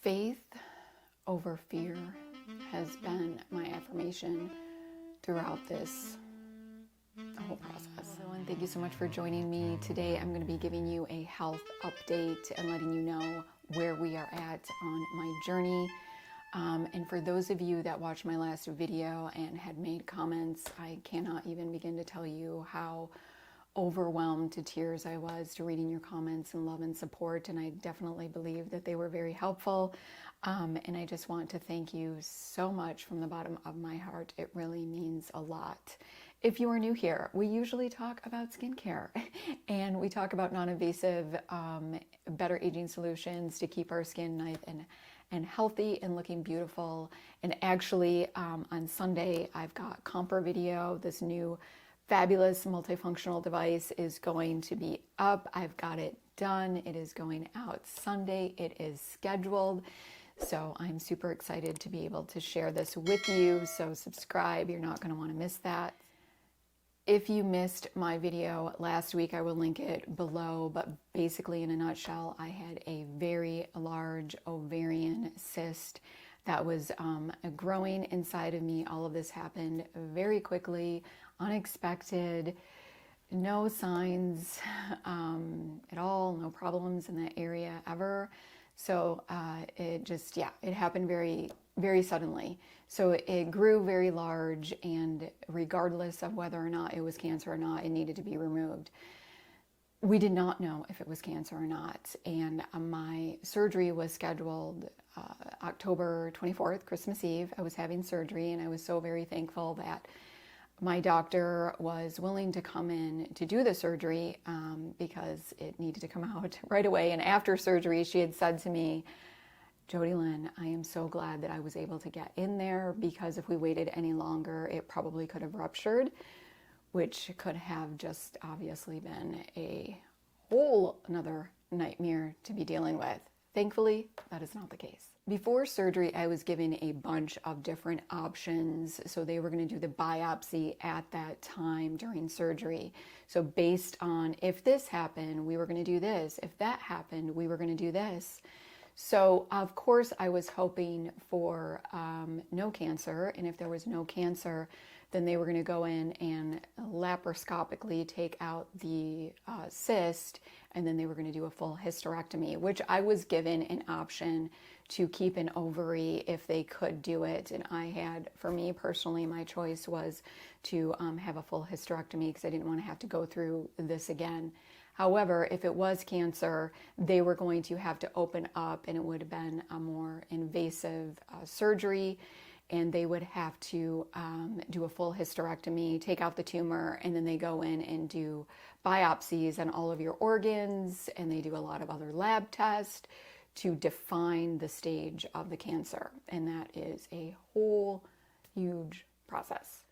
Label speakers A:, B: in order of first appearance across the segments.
A: Faith over fear has been my affirmation throughout this whole process. And thank you so much for joining me. Today I'm going to be giving you a health update and letting you know where we are at on my journey. And for those of you that watched my last video and had made comments, I cannot even begin to tell you how overwhelmed to tears I was to reading your comments and love and support, and I definitely believe that they were very helpful. And I just want to thank you so much from the bottom of my heart. It really means a lot. If you are new here, we usually talk about skincare and we talk about non-invasive, better aging solutions to keep our skin nice and healthy and looking beautiful. And actually on Sunday, I've got Comper Video, this new fabulous multifunctional device is going to be up. I've got it done. It is going out Sunday. It is scheduled. So I'm super excited to be able to share this with you. So subscribe. You're not going to want to miss that. If you missed my video last week, I will link it below. But basically, in a nutshell, I had a very large ovarian cyst that was growing inside of me. All of this happened very quickly, unexpected, no signs at all, no problems in that area ever. So it happened very, very suddenly. So it grew very large, and regardless of whether or not it was cancer or not, it needed to be removed. We did not know if it was cancer or not, and my surgery was scheduled October 24th, Christmas Eve. I was having surgery, and I was so very thankful that my doctor was willing to come in to do the surgery because it needed to come out right away. And after surgery, she had said to me, "Jodylynn, I am so glad that I was able to get in there, because if we waited any longer, it probably could have ruptured, which could have just obviously been a whole another nightmare to be dealing with." Thankfully, that is not the case. Before surgery, I was given a bunch of different options. So they were going to do the biopsy at that time during surgery. So based on if this happened, we were going to do this. If that happened, we were going to do this. So of course I was hoping for no cancer. And if there was no cancer, then they were going to go in and laparoscopically take out the cyst, and then they were going to do a full hysterectomy, which I was given an option to keep an ovary if they could do it. And I had, for me personally, my choice was to have a full hysterectomy because I didn't want to have to go through this again. However, if it was cancer, they were going to have to open up, and it would have been a more invasive surgery, and they would have to do a full hysterectomy, take out the tumor, and then they go in and do biopsies on all of your organs, and they do a lot of other lab tests to define the stage of the cancer. And that is a whole huge process.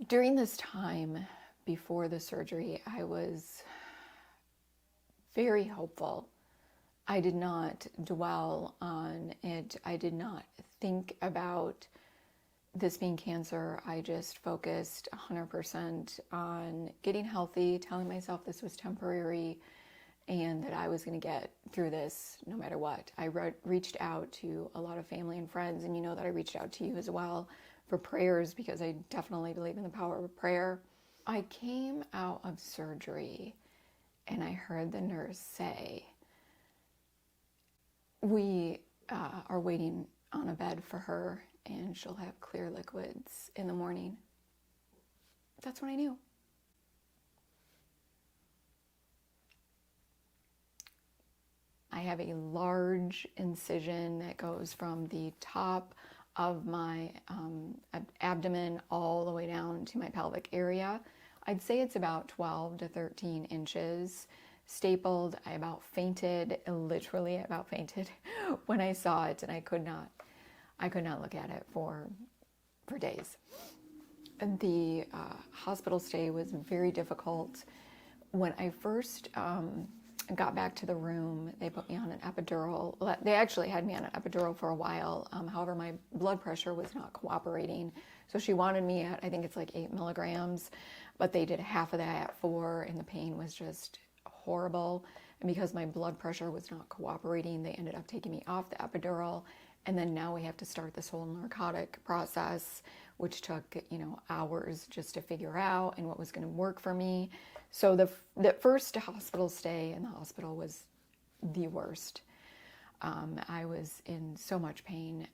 A: During this time before the surgery, I was very hopeful. I did not dwell on it. I did not think about this being cancer. I just focused 100% on getting healthy, telling myself this was temporary and that I was going to get through this no matter what. I reached out to a lot of family and friends, and you know that I reached out to you as well for prayers, because I definitely believe in the power of prayer. I came out of surgery and I heard the nurse say, "We are waiting on a bed for her, and she'll have clear liquids in the morning." That's when I knew. I have a large incision that goes from the top of my abdomen all the way down to my pelvic area. I'd say it's about 12 to 13 inches. Stapled. I about fainted, literally about fainted when I saw it, and I could not look at it for days. And the hospital stay was very difficult. When I first got back to the room, they put me on an epidural. They actually had me on an epidural for a while. However, my blood pressure was not cooperating. So she wanted me at, I think it's like 8 milligrams, but they did half of that at 4, and the pain was just horrible. And because my blood pressure was not cooperating, they ended up taking me off the epidural. And then now we have to start this whole narcotic process, which took, hours just to figure out and what was going to work for me. So the first hospital stay in the hospital was the worst. I was in so much pain.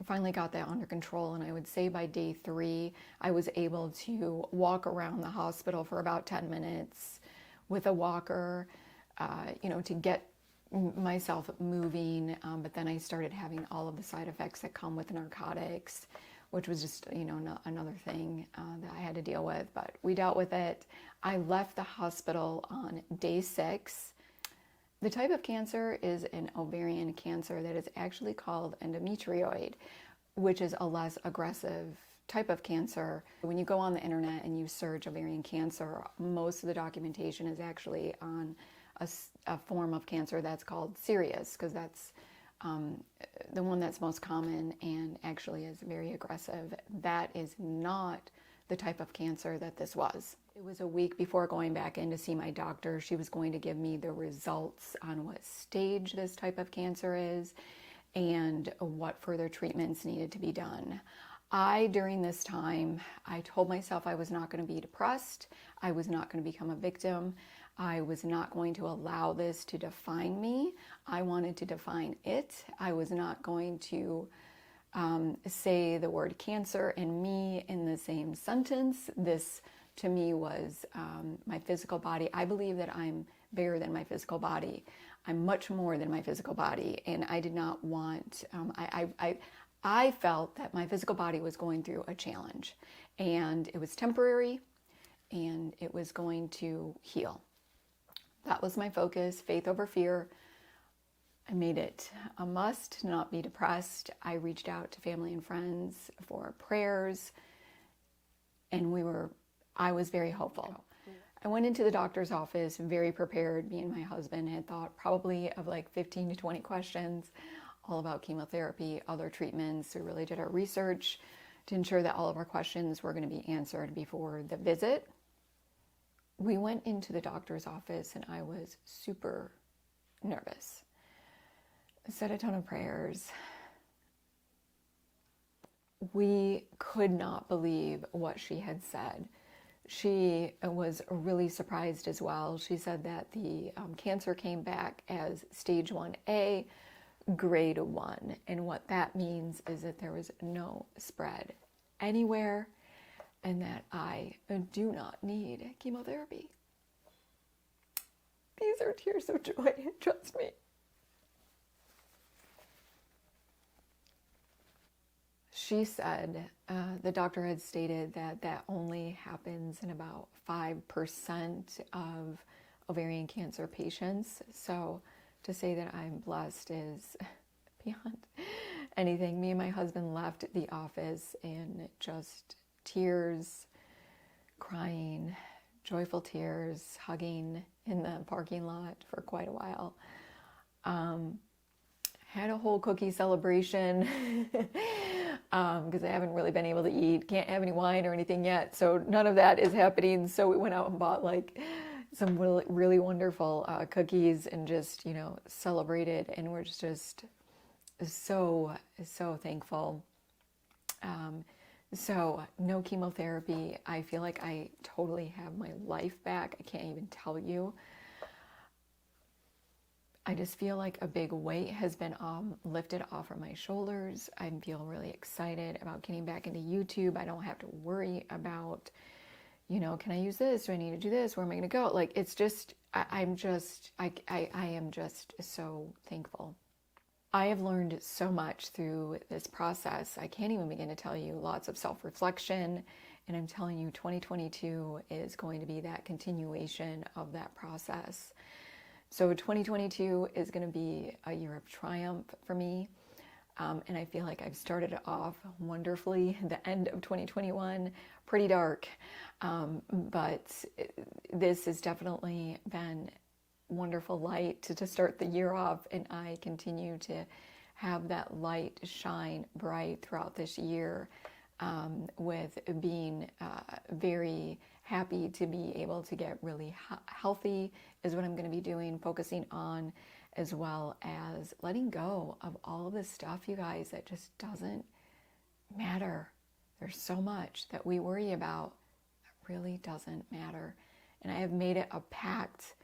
A: Finally got that under control, and I would say by day 3, I was able to walk around the hospital for about 10 minutes with a walker, to get myself moving. But then I started having all of the side effects that come with narcotics, which was just, another thing that I had to deal with. But we dealt with it. I left the hospital on day 6. The type of cancer is an ovarian cancer that is actually called endometrioid, which is a less aggressive type of cancer. When you go on the internet and you search ovarian cancer, most of the documentation is actually on a form of cancer that's called serous, because that's the one that's most common and actually is very aggressive. That is not the type of cancer that this was. It was a week before going back in to see my doctor. She was going to give me the results on what stage this type of cancer is and what further treatments needed to be done. During this time, I told myself I was not going to be depressed. I was not going to become a victim. I was not going to allow this to define me. I wanted to define it. I was not going to say the word cancer and me in the same sentence. This, to me, was my physical body. I believe that I'm bigger than my physical body. I'm much more than my physical body, and I did not want, I felt that my physical body was going through a challenge, and it was temporary, and it was going to heal. That was my focus, faith over fear. I made it a must to not be depressed. I reached out to family and friends for prayers, and I was very hopeful. I went into the doctor's office very prepared. Me and my husband had thought probably of like 15 to 20 questions, all about chemotherapy, other treatments. We really did our research to ensure that all of our questions were going to be answered before the visit. We went into the doctor's office and I was super nervous. I said a ton of prayers. We could not believe what she had said. She was really surprised as well. She said that the cancer came back as stage 1A, grade 1. And what that means is that there was no spread anywhere and that I do not need chemotherapy. These are tears of joy, trust me. She said, the doctor had stated that that only happens in about 5% of ovarian cancer patients. So to say that I'm blessed is beyond anything. Me and my husband left the office in just tears, crying, joyful tears, hugging in the parking lot for quite a while. Had a whole cookie celebration because I haven't really been able to eat. Can't have any wine or anything yet, so none of that is happening. So we went out and bought like some really wonderful cookies and just, celebrated. And we're just so thankful. So no chemotherapy. I feel like I totally have my life back. I can't even tell you. I just feel like a big weight has been lifted off of my shoulders. I feel really excited about getting back into YouTube. I don't have to worry about, can I use this? Do I need to do this? Where am I going to go? Like, it's just, I am just so thankful. I have learned so much through this process. I can't even begin to tell you. Lots of self-reflection. And I'm telling you, 2022 is going to be that continuation of that process. So 2022 is going to be a year of triumph for me. And I feel like I've started it off wonderfully. The end of 2021, pretty dark. But this has definitely been wonderful light to start the year off. And I continue to have that light shine bright throughout this year with being very happy to be able to get really healthy is what I'm going to be doing, focusing on, as well as letting go of all of this stuff, you guys, that just doesn't matter. There's so much that we worry about that really doesn't matter. And I have made it a pact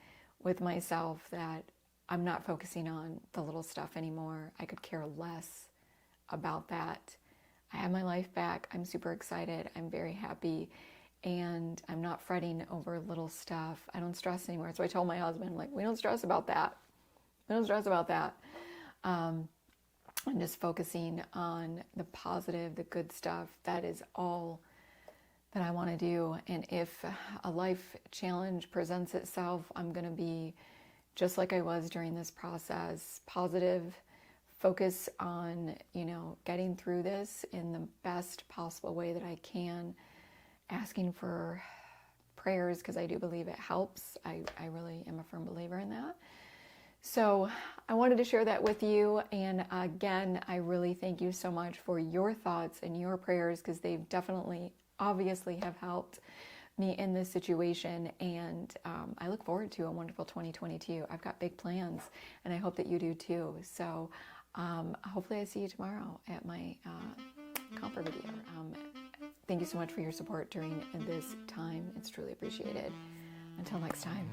A: with myself that I'm not focusing on the little stuff anymore. I could care less about that. I have my life back. I'm super excited. I'm very happy. And I'm not fretting over little stuff. I don't stress anymore. So I told my husband, like, we don't stress about that. We don't stress about that. I'm just focusing on the positive, the good stuff. That is all that I want to do. And if a life challenge presents itself, I'm going to be just like I was during this process, positive, focus on, getting through this in the best possible way that I can, asking for prayers because I do believe it helps. I really am a firm believer in that. So I wanted to share that with you. And again, I really thank you so much for your thoughts and your prayers, because they've definitely, obviously have helped me in this situation. And I look forward to a wonderful 2022. I've got big plans, and I hope that you do too. So hopefully I see you tomorrow at my comfort video. Thank you so much for your support during this time. It's truly appreciated. Until next time.